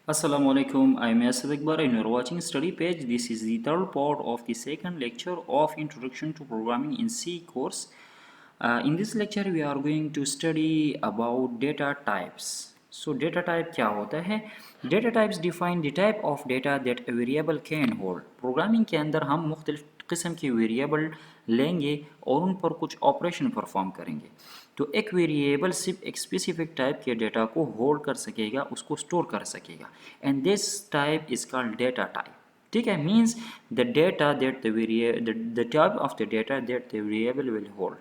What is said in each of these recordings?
Assalamualaikum, I am Asad Akbar and you are watching Study Page. This is the third part of the second lecture of Introduction to Programming in C course. In this lecture, we are going to study about data types. So, data type क्या होता है? Data types define the type of data that a variable can hold. Programming के अंदर हम मुख्तलिफ किस्म के variable लेंगे और उन पर कुछ ऑपरेशन परफॉर्म करेंगे। तो एक वेरिएबल सिर्फ एक स्पेसिफिक टाइप के डेटा को होल्ड कर सकेगा, उसको स्टोर कर सकेगा, and this type is called data type. ठीक है, means the data that the type of the data that the variable will hold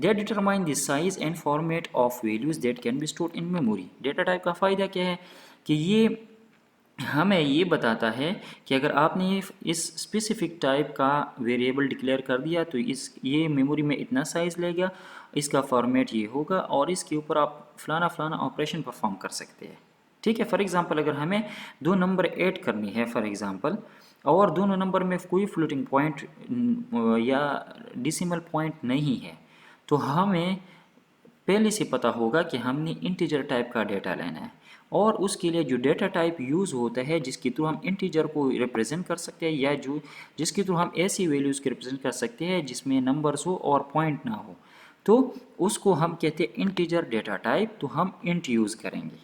they determine the size and format of values that can be stored in memory। Data type का फ़ायदा क्या है कि ये हमें ये बताता है कि अगर आपने इस स्पेसिफिक टाइप का वेरिएबल डिक्लेयर कर दिया तो ये मेमोरी में इतना साइज़ लेगा, इसका फॉर्मेट ये होगा और इसके ऊपर आप फलाना फलाना ऑपरेशन परफॉर्म कर सकते हैं। ठीक है, फॉर एग्जांपल अगर हमें दो नंबर ऐड करनी है फॉर एग्जांपल, और दोनों नंबर में कोई फ्लोटिंग पॉइंट या डिसिमल पॉइंट नहीं है, तो हमें पहले से पता होगा कि हमने इंटीजर टाइप का डेटा लेना है, और उसके लिए जो डेटा टाइप यूज़ होता है जिसके थ्रू हम इंटीजर को रिप्रेजेंट कर सकते हैं या जिसके थ्रू हम ऐसी वैल्यूज़ को रिप्रेजेंट कर सकते हैं जिसमें नंबर्स हो और पॉइंट ना हो, तो उसको हम कहते हैं इंटीजर डेटा टाइप, तो हम इंट यूज़ करेंगे।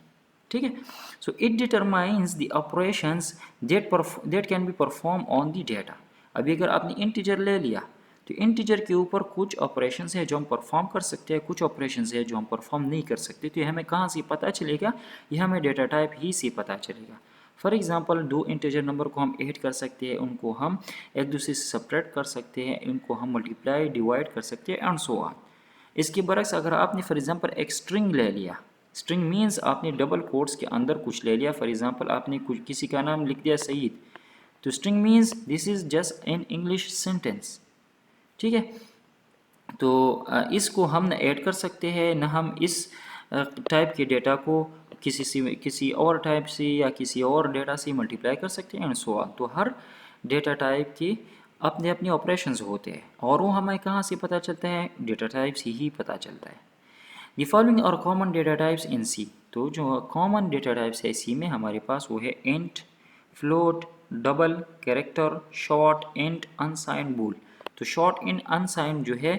ठीक है, so it determines the operations that can be perform on the data. अभी अगर आपने इंटीजर ले लिया तो इंटीजर के ऊपर कुछ ऑपरेशंस है जो हम परफॉर्म कर सकते हैं, कुछ ऑपरेशंस है जो हम परफॉर्म नहीं कर सकते। तो ये हमें कहाँ से पता चलेगा? ये हमें डेटा टाइप ही से पता चलेगा। फॉर एग्जांपल दो इंटीजर नंबर को हम ऐड कर सकते हैं, उनको हम एक दूसरे से सब्ट्रैक्ट कर सकते हैं, इनको हम मल्टीप्लाई डिवाइड कर सकते हैं एंड सो ऑन। इसके बरक्स अगर आपने फॉर एग्जांपल एक स्ट्रिंग ले लिया, स्ट्रिंग मीन्स आपने डबल कोट्स के अंदर कुछ ले लिया, फॉर एग्जांपल आपने कुछ किसी का नाम लिख दिया सईद, तो string means this is just an English sentence. ठीक है, तो इसको हम न ऐड कर सकते हैं, न हम इस टाइप के डेटा को किसी और टाइप से या किसी और डेटा से मल्टीप्लाई कर सकते हैं एंड सो ऑन। तो हर डेटा टाइप के अपने अपने ऑपरेशंस होते हैं और वो हमें कहाँ से पता चलता है? डेटा टाइप से ही पता चलता है। The following are common data types in C. तो जो कॉमन डेटा टाइप्स है सी में हमारे पास वो है int, float, double, character, short, int, unsigned, bool. तो शॉर्ट इन अनसाइंड जो है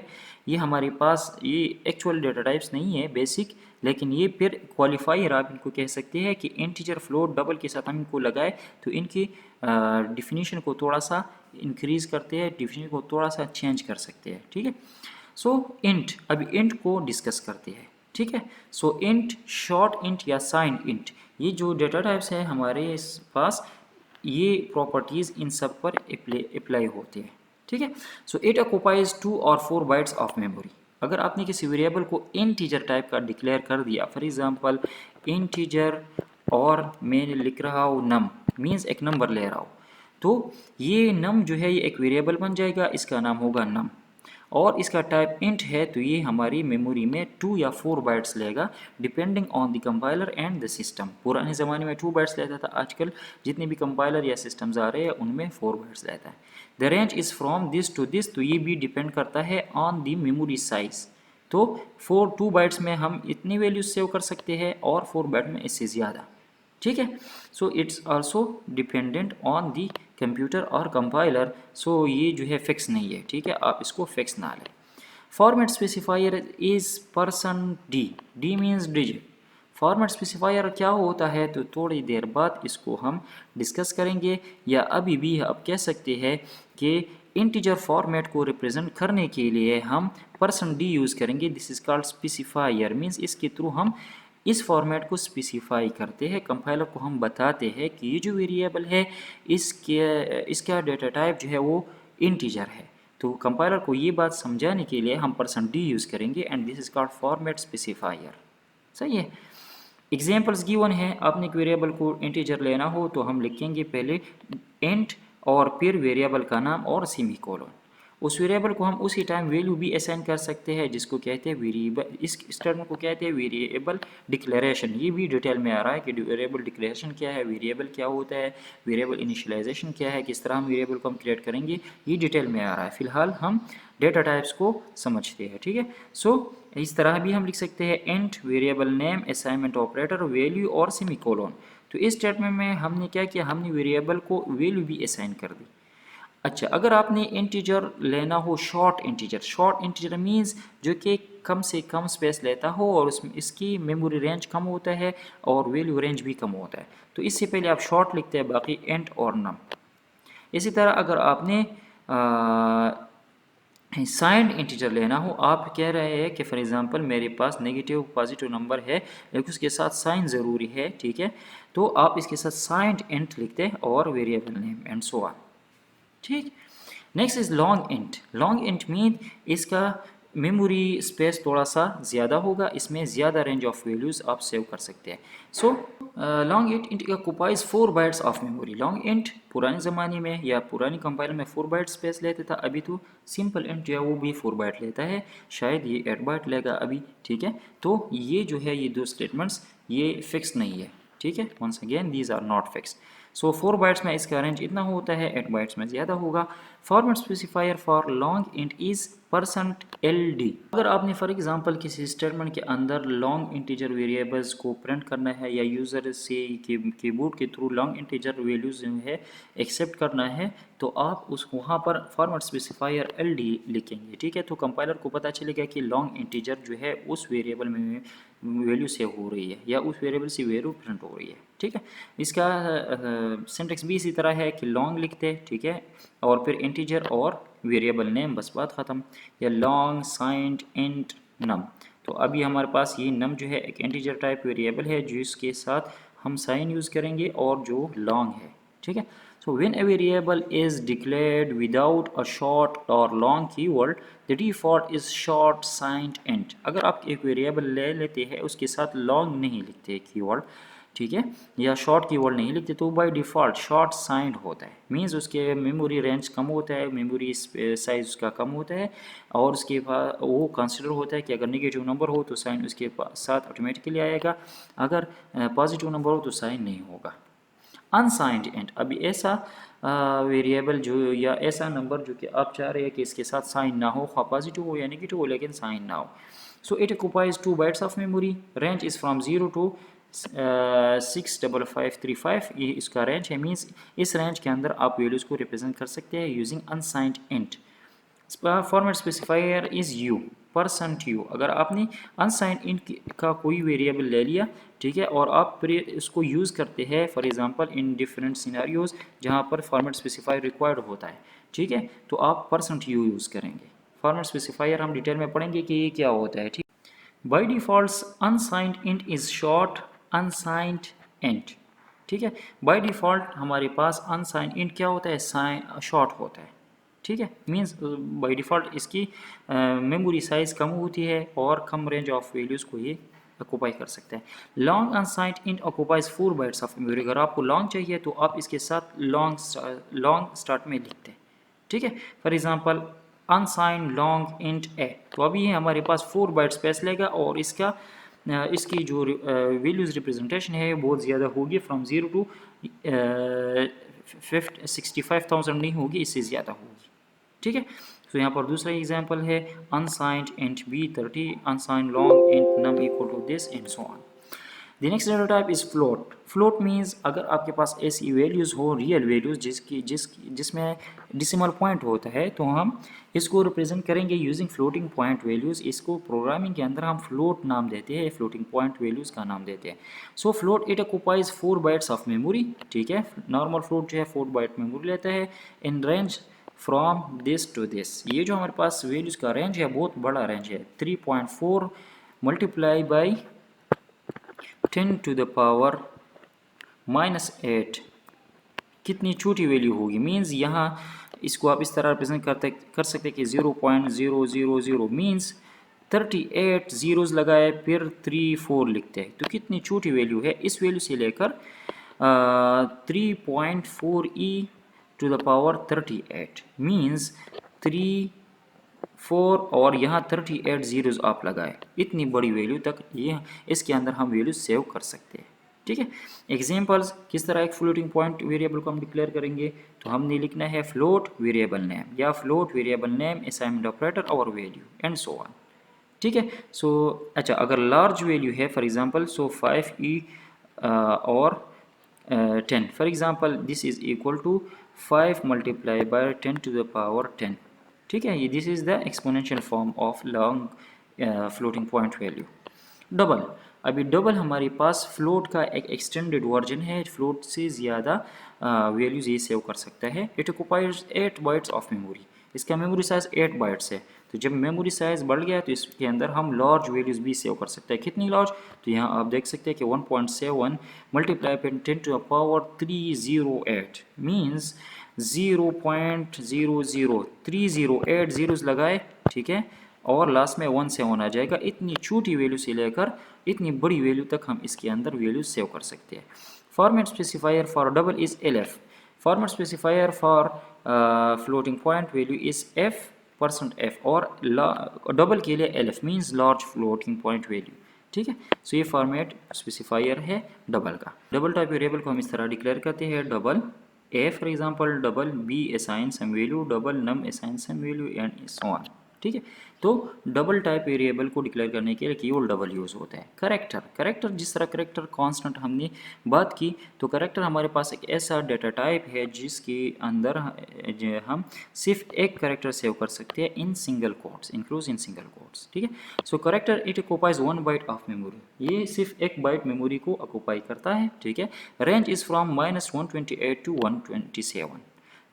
ये हमारे पास ये एक्चुअल डेटा टाइप्स नहीं है बेसिक, लेकिन ये फिर क्वालिफायर आप इनको कह सकते हैं कि इंटीजर, फ्लोट, डबल के साथ हम इनको लगाए तो इनकी डिफिनीशन को थोड़ा सा इंक्रीज़ करते हैं, डिफिनीशन को थोड़ा सा चेंज कर सकते हैं। ठीक है, सो इंट, अभी इंट को डिस्कस करते हैं। ठीक है, सो इंट, शॉर्ट इंट या साइंड इंट, ये जो डेटा टाइप्स हैं हमारे पास, ये प्रॉपर्टीज़ इन सब पर अप्लाई होते हैं। ठीक है, सो इट ऑक्युपाइज 2 और 4 बाइट्स ऑफ मेमोरी। अगर आपने किसी वेरिएबल को इंटीजर टाइप का डिक्लेयर कर दिया, फॉर एग्जांपल इंटीजर, और मैं लिख रहा हूँ नम, मीन्स एक नंबर ले रहा हूँ, तो ये नम जो है ये एक वेरिएबल बन जाएगा, इसका नाम होगा नम, और इसका टाइप इंट है, तो ये हमारी मेमोरी में 2 या 4 बाइट्स लेगा depending on the compiler and the system. पुराने ज़माने में 2 बाइट्स लेता था, आजकल जितने भी कंपाइलर या सिस्टम्स आ रहे हैं उनमें 4 बाइट्स लेता है। The range is from this to this, तो ये भी डिपेंड करता है ऑन द मेमोरी साइज। तो 2 बाइट्स में हम इतनी वैल्यूज सेव कर सकते हैं और 4 बाइट में इससे ज़्यादा। ठीक है, so it's also dependent on the computer और कंपाइलर, सो ये जो है फिक्स नहीं है। ठीक है, आप इसको फिक्स ना लें। Format specifier is person D, D means digit. Format specifier क्या होता है तो थोड़ी देर बाद इसको हम डिस्कस करेंगे, या अभी भी आप कह सकते हैं कि इंटीजर फॉर्मेट को रिप्रेजेंट करने के लिए हम पर्सन डी यूज़ करेंगे। This is called specifier, means इसके थ्रू हम इस फॉर्मेट को स्पेसिफाई करते हैं, कंपाइलर को हम बताते हैं कि ये जो वेरिएबल है इसका डेटा टाइप जो है वो इंटीजर है। तो कंपाइलर को ये बात समझाने के लिए हम परसेंट डी यूज़ करेंगे and this is called format specifier. सही है, एग्जाम्पल्स गिवन है। आपने एक वेरिएबल को इंटीजर लेना हो तो हम लिखेंगे पहले इंट और फिर वेरिएबल का नाम और सेमीकोलन। उस वेरिएबल को हम उसी टाइम वैल्यू भी असाइन कर सकते हैं जिसको कहते हैं वेरिएबल, इस टर्म को कहते हैं वेरिएबल डिक्लेरेशन। ये भी डिटेल में आ रहा है कि वेरिएबल डिक्लेरेशन क्या है, वेरिएबल क्या होता है, वेरिएबल इनिशियलाइजेशन क्या है, किस तरह हम वेरिएबल को हम क्रिएट करेंगे, ये डिटेल में आ रहा है। फिलहाल हम डेटा टाइप्स को समझते हैं। ठीक है, सो इस तरह भी हम लिख सकते हैं int, variable name, assignment operator, value और सेमीकोलन। तो इस स्टेटमेंट में हमने क्या किया, हमने वेरिएबल को वैल्यू भी असाइन कर दी। अच्छा, अगर आपने इंटीजर लेना हो, शॉर्ट इंटीजर मीन्स जो कि कम से कम स्पेस लेता हो और उसमें इसकी मेमोरी रेंज कम होता है और वैल्यू रेंज भी कम होता है, तो इससे पहले आप शॉर्ट लिखते हैं, बाकी इंट और नम। इसी तरह अगर आपने साइंड इंटीजर लेना हो, आप कह रहे हैं कि फॉर एग्जांपल मेरे पास नेगेटिव पॉजिटिव नंबर है लेकिन उसके साथ साइन ज़रूरी है, ठीक है, तो आप इसके साथ साइंड इंट लिखते हैं और variable name and so on, ठीक। Next is long int mean इसका मेमोरी स्पेस थोड़ा सा ज़्यादा होगा, इसमें ज़्यादा रेंज ऑफ वैल्यूज़ आप सेव कर सकते हैं। So long int occupies 4 bytes of memory. Long int पुराने ज़माने में या पुरानी कंपाइलर में 4 बाइट स्पेस लेता था, अभी तो सिंपल इंट जो है वो भी 4 बाइट लेता है, शायद ये 8 बाइट लेगा अभी, ठीक है। तो ये जो है ये दो स्टेटमेंट्स ये फिक्स नहीं है, ठीक है। Once again these are not fix. So 4 bytes में इसका रेंज इतना होता है, 8 बाइट्स में ज़्यादा होगा। Format specifier for long int is %LD। अगर आपने फॉर एग्जांपल किसी स्टेटमेंट के अंदर लॉन्ग इंटीजर वेरिएबल्स को प्रिंट करना है या यूज़र से कीबोर्ड के थ्रू लॉन्ग इंटीजर वैल्यूज जो है एक्सेप्ट करना है, तो आप उस वहाँ पर फॉर्मेट स्पेसिफायर LD लिखेंगे, ठीक है। तो कंपाइलर को पता चलेगा कि लॉन्ग इंटीजर जो है उस वेरिएबल में वैल्यू सेव हो रही है या उस वेरिएबल से वैल्यू प्रिंट हो रही है, ठीक है। इसका सिंटेक्स भी इसी तरह है कि लॉन्ग लिखते हैं, ठीक है, और फिर इंटीजर और वेरिएबल नेम, बस बात ख़त्म। या लॉन्ग साइंड इंट नम, तो अभी हमारे पास ये नम जो है एक इंटीजर टाइप वेरिएबल है जिसके साथ हम साइन यूज़ करेंगे और जो लॉन्ग है, ठीक है। So when a variable is declared without a short और long keyword, the default is short signed int. अगर आप एक वेरिएबल ले लेते हैं उसके साथ लॉन्ग नहीं लिखते कीवर्ड, ठीक है, या शॉर्ट कीवर्ड नहीं लिखते, तो बाय डिफ़ॉल्ट शॉर्ट साइंड होता है, मींस उसके मेमोरी रेंज कम होता है, मेमोरी साइज उसका कम होता है, और उसके बाद वो कंसिडर होता है कि अगर नेगेटिव नंबर हो तो साइन उसके साथ ऑटोमेटिकली आएगा, अगर पॉजिटिव नंबर हो तो साइन नहीं होगा। अनसाइंड इंट, अभी ऐसा वेरिएबल जो या ऐसा नंबर जो कि आप चाह रहे हैं कि इसके साथ साइन ना हो, पॉजिटिव हो या नेगेटिव हो लेकिन साइन ना हो। So it occupies 2 bytes of memory, range is from 0 to 65535, ये इसका रेंज है, मीन्स इस रेंज के अंदर आप वैल्यूज़ को रिप्रेजेंट कर सकते हैं using unsigned int. Format specifier is you %u। अगर आपने अनसाइंड इंट का कोई वेरिएबल ले लिया, ठीक है, और आप फिर इसको यूज़ करते हैं for example in different scenarios जहाँ पर फॉर्मेट स्पेसिफायर रिक्वायर्ड होता है, ठीक है, तो आप %u यूज़ करेंगे। फॉर्मेट स्पेसिफायर हम डिटेल में पढ़ेंगे कि ये क्या होता है, ठीक। By default unsigned int is short unsigned int, ठीक है। बाई डिफ़ॉल्ट हमारे पास अनसाइंड इंट क्या होता है, शॉर्ट होता है, ठीक है, मीन्स बाई डिफ़ॉल्ट इसकी मेमोरी साइज़ कम होती है और कम रेंज ऑफ वैल्यूज़ को ये ऑक्यूपाई कर सकते हैं। Long unsigned int occupies 4 bytes of memory. अगर आपको लॉन्ग चाहिए तो आप इसके साथ लॉन्ग स्टार्ट में लिखते हैं, ठीक है। For example unsigned long int A, तो अभी हमारे पास 4 बाइट स्पेस लेगा और इसकी जो वैल्यूज़ रिप्रेजेंटेशन है बहुत ज़्यादा होगी, फ्रॉम 0 टू 65,000 नहीं होगी, इससे ज़्यादा होगी, ठीक है। तो यहाँ पर दूसरा एग्जांपल है unsigned int B30 unsigned long int num equal to this and so on. The next data type is float. Float means अगर आपके पास ऐसी वैल्यूज़ हो, रियल वैल्यूज़ जिसमें डिसिमल पॉइंट होता है, तो हम इसको रिप्रेजेंट करेंगे यूजिंग फ्लोटिंग पॉइंट वैल्यूज़। इसको प्रोग्रामिंग के अंदर हम फ्लोट नाम देते हैं, फ्लोटिंग पॉइंट वैल्यूज़ का नाम देते हैं। So float it occupies 4 bytes of memory, ठीक है। नॉर्मल फ्लोट जो है 4 बाइट मेमोरी लेता है in range from this to this. ये जो हमारे पास वैल्यूज़ का रेंज है बहुत बड़ा रेंज है, 3.4 multiply by 10 to the power -8, कितनी छोटी वैल्यू होगी, मीन्स यहाँ इसको आप इस तरह रिप्रेजेंट कर सकते हैं कि 0.000 मीन्स 38 जीरोज़ लगाए फिर 3 4 लिखते हैं, तो कितनी छोटी वैल्यू है। इस वैल्यू से लेकर 3.4e to the power 38 means 4 और यहाँ 38 जीरोज़ आप लगाए, इतनी बड़ी वैल्यू तक ये इसके अंदर हम वैल्यू सेव कर सकते हैं, ठीक है। एग्जांपल्स किस तरह एक फ्लोटिंग पॉइंट वेरिएबल को हम डिक्लेयर करेंगे, तो हमने लिखना है फ्लोट वेरिएबल नेम या float variable name assignment operator और वैल्यू एंड सो ऑन, ठीक है। सो अच्छा, अगर लार्ज वैल्यू है फॉर एग्जांपल 5e और 10. For example, this is equal to 5 multiplied by 10 to the power 10. ठीक है, ये this is the exponential form of long floating point value. Double, अभी डबल हमारे पास फ्लोट का एक एक्सटेंडेड वर्जन है, फ्लोट से ज़्यादा वैल्यूज़ ये सेव कर सकता है. It occupies 8 bytes of memory. इसका मेमोरी साइज 8 बाइट्स है. तो जब मेमोरी साइज बढ़ गया तो इसके अंदर हम लार्ज वैल्यूज़ भी सेव कर सकते हैं. कितनी लार्ज? तो यहाँ आप देख सकते हैं कि 1.7 multiply by 10 to the power 308 means 0.00308 zeros लगाए, ठीक है, और लास्ट में 17 आ जाएगा. इतनी छोटी वैल्यू से लेकर इतनी बड़ी वैल्यू तक हम इसके अंदर वैल्यू सेव कर सकते हैं. Format specifier for double is LF. Format specifier for floating point value is F%F और डबल के लिए LF means large floating point value. ठीक है, सो ये फॉर्मेट स्पेसिफायर है डबल का. डबल टाइप वेरिएबल को हम इस तरह डिक्लेयर करते हैं. Double A for example, double B assign some value, double num assign some value and so on. ठीक है, तो डबल टाइप वेरिएबल को डिक्लेयर करने के लिए कीवर्ड डबल यूज़ होता है. करेक्टर जिस तरह करेक्टर कांस्टेंट हमने बात की, तो करेक्टर हमारे पास एक ऐसा डेटा टाइप है जिसके अंदर हम सिर्फ एक करेक्टर सेव कर सकते हैं in single quotes, include in single quotes. ठीक है, so character it occupies 1 byte of memory. ये सिर्फ एक बाइट मेमोरी को ऑक्युपाई करता है. ठीक है, रेंज इज फ्रॉम -128 टू 127.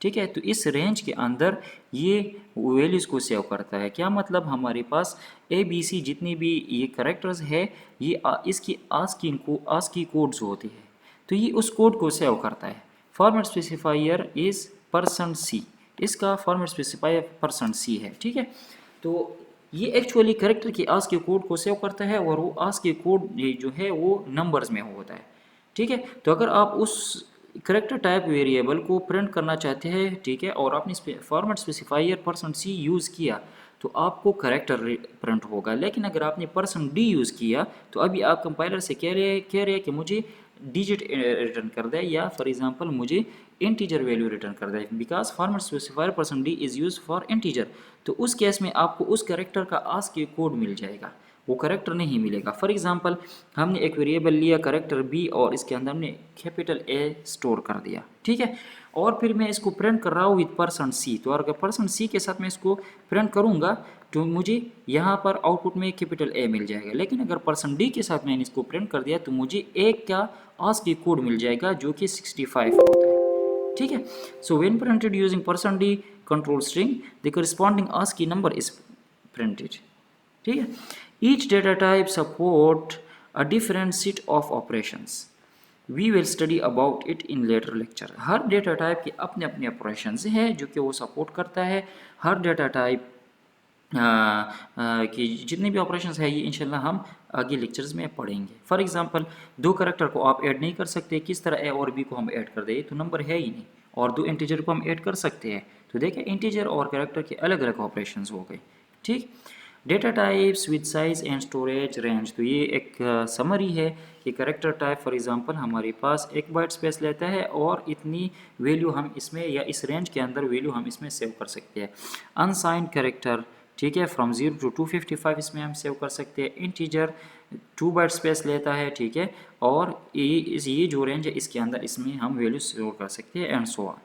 ठीक है, तो इस रेंज के अंदर ये वैल्यूज़ को सेव करता है. क्या मतलब? हमारे पास ABC जितनी भी ये करेक्टर्स है, ये इसकी आस्की कोड्स होती है, तो ये उस कोड को सेव करता है. Format specifier is %C. इसका फॉर्मेट स्पेसिफायर %C है. ठीक है, तो ये एक्चुअली करेक्टर की आस्की कोड को सेव करता है और वो आस्की कोड ये जो है वो नंबर्स में होता है. ठीक है, तो अगर आप उस करेक्टर टाइप वेरिएबल को प्रिंट करना चाहते हैं, ठीक है, और आपने फॉर्मेट स्पेसिफायर %C यूज़ किया तो आपको करेक्टर प्रिंट होगा. लेकिन अगर आपने %D यूज़ किया तो अभी आप कंपाइलर से कह रहे हैं कि मुझे डिजिट रिटर्न कर दे, या फॉर एग्जांपल मुझे इंटीजर वैल्यू रिटर्न कर दे, because format specifier %D is use for integer. तो उस केस में आपको उस करेक्टर का आस्की कोड मिल जाएगा, वो करेक्टर नहीं मिलेगा. फॉर एग्जांपल हमने एक वेरिएबल लिया करेक्टर B और इसके अंदर हमने कैपिटल A स्टोर कर दिया. ठीक है, और फिर मैं इसको प्रिंट कर रहा हूँ विद %C. तो अगर %C के साथ मैं इसको प्रिंट करूँगा तो मुझे यहाँ पर आउटपुट में कैपिटल A मिल जाएगा. लेकिन अगर %D के साथ मैंने इसको प्रिंट कर दिया तो मुझे एक का आस्की कोड मिल जाएगा जो कि 65 होता है. ठीक है, so when printed using %D control string the corresponding ASCII number is printed. ठीक है, each data type support a different set of operations. We will study about it in later lecture. Her data type के अपने अपने operations हैं जो कि वो support करता है. हर डेटा टाइप की जितने भी ऑपरेशंस है ये इंशाल्लाह हम आगे लेक्चर्स में पढ़ेंगे. फॉर एग्जांपल, दो करेक्टर को आप ऐड नहीं कर सकते. किस तरह A और B को हम ऐड कर दें, तो नंबर है ही नहीं. और दो इंटीजर को हम ऐड कर सकते हैं, तो देखें इंटीजर और करेक्टर के अलग अलग ऑपरेशंस हो गए. ठीक, data types with size and storage range. तो ये एक समरी है कि करेक्टर टाइप फॉर एग्जांपल हमारे पास 1 बाइट स्पेस लेता है और इतनी वैल्यू हम इसमें या इस रेंज के अंदर वैल्यू हम इसमें सेव कर सकते हैं. अनसाइंड करेक्टर, ठीक है, फ्रॉम 0 to 255 इसमें हम सेव कर सकते हैं. इंटीजर 2 बाइट स्पेस लेता है, ठीक है, और ये जो रेंज है इसके अंदर इसमें हम वैल्यू सेव कर सकते हैं एंड सो ऑन.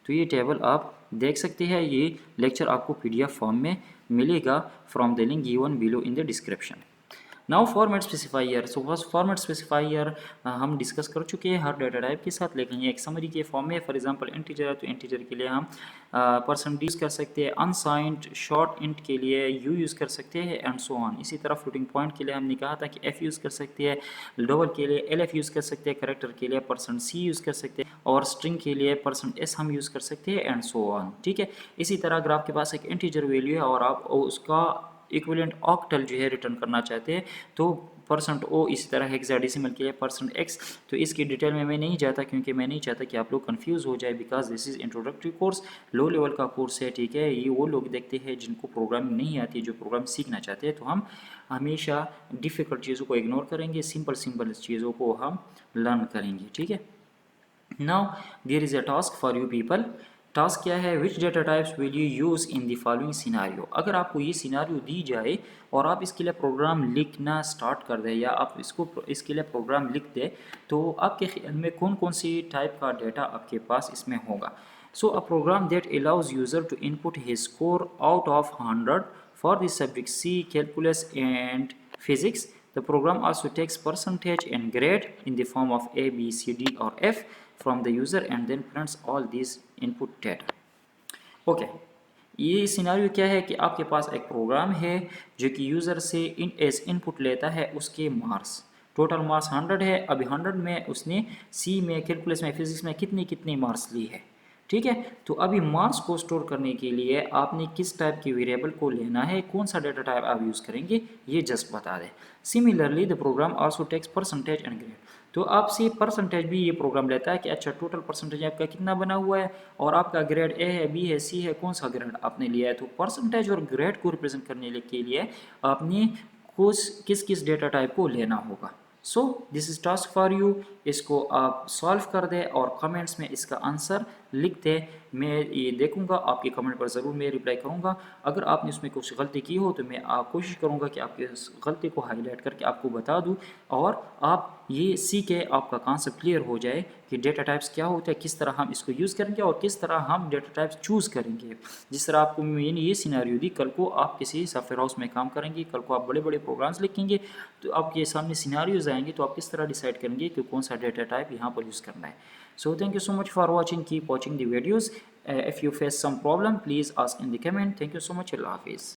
तो ये टेबल आप देख सकते हैं. ये लेक्चर आपको PDF फॉर्म में मिलेगा from the link given below in the description. Now format specifier. So format specifier हम डिस्कस कर चुके हैं हर डेटा टाइप के साथ, लेकिन ये एक समरी के फॉर्म में. फॉर एग्जांपल इंटीजर है तो इंटीजर के लिए हम % यूज़ कर सकते हैं. अनसाइंड शॉर्ट इंट के लिए U यूज़ कर सकते हैं एंड सो ऑन. इसी तरह फ्लोटिंग पॉइंट के लिए हमने कहा था कि F यूज़ कर सकते हैं. डबल के लिए LF यूज़ कर सकते हैं. करेक्टर के लिए %C यूज़ कर सकते हैं और स्ट्रिंग के लिए %S हम यूज़ कर सकते हैं एंड सो ऑन. ठीक है, इसी तरह अगर आपके पास एक इंटीजर वैल्यू है और आप उसका इक्विवेलेंट ऑक्टल जो है रिटर्न करना चाहते हैं, तो %O इसी तरह हेक्साडेसिमल के लिए %X. तो इसकी डिटेल में मैं नहीं जाता क्योंकि मैं नहीं चाहता कि आप लोग कंफ्यूज हो जाए, because this is introductory course, low level का कोर्स है. ठीक है, ये वो लोग देखते हैं जिनको प्रोग्रामिंग नहीं आती, जो प्रोग्राम सीखना चाहते हैं. तो हम हमेशा डिफ़िकल्ट चीज़ों को इग्नोर करेंगे, सिंपल चीज़ों को हम लर्न करेंगे. ठीक है, now there is a task for you people. Task क्या है, which data types will you use in the following scenario. अगर आपको ये सिनारियो दी जाए और आप इसके लिए प्रोग्राम लिखना स्टार्ट कर दें या आप इसके लिए प्रोग्राम लिख दें, तो आपके ख्याल में कौन कौन सी टाइप का डेटा आपके पास इसमें होगा। So a program that allows user to input his score out of 100 for the subject C, calculus and physics. The program also takes percentage and grade in the form of A, B, C, D or F from the user and then prints all these input data. Okay, ये scenario क्या है कि आपके पास एक programme है जो कि user से एज इनपुट लेता है उसके मार्क्स। टोटल मार्क्स 100 है। अभी 100 में उसने सी में, कैलकुलस में, फिजिक्स में कितनी कितनी मार्क्स ली है। ठीक है, तो अभी मार्क्स को स्टोर करने के लिए आपने किस टाइप के वेरिएबल को लेना है, कौन सा डेटा टाइप आप यूज़ करेंगे, ये जस्ट बता दें। Similarly the program also takes percentage and grade. तो आपसे परसेंटेज भी ये प्रोग्राम लेता है कि अच्छा टोटल परसेंटेज आपका कितना बना हुआ है और आपका ग्रेड ए है, बी है, सी है, कौन सा ग्रेड आपने लिया है। तो परसेंटेज और ग्रेड को रिप्रेजेंट करने के लिए आपने किस किस डेटा टाइप को लेना होगा। So this is task for you. इसको आप सॉल्व कर दे और कमेंट्स में इसका आंसर लिख दे। मैं ये देखूंगा, आपके कमेंट पर ज़रूर मैं रिप्लाई करूंगा। अगर आपने उसमें कुछ गलती की हो तो मैं कोशिश करूंगा कि आपकी उस गलती को हाईलाइट करके आपको बता दूं और आप ये सीखे, आपका कॉन्सेप्ट क्लियर हो जाए कि डेटा टाइप्स क्या होता है, किस तरह हम इसको यूज़ करेंगे और किस तरह हम डेटा टाइप्स चूज़ करेंगे। जिस तरह आपको मैंने ये सिनेरियो दी, कल को आप किसी सॉफ्टवेयर हाउस में काम करेंगे, कल को आप बड़े बड़े प्रोग्राम्स लिखेंगे, तो आपके सामने सिनेरियोज आएंगे, तो आप किस तरह डिसाइड करेंगे कि कौन सा डेटा टाइप यहाँ पर यूज़ करना है। So thank you so much for watching, keep watching the videos. If you face some problem please ask in the comment. Thank you so much. अल्लाह हाफिज़।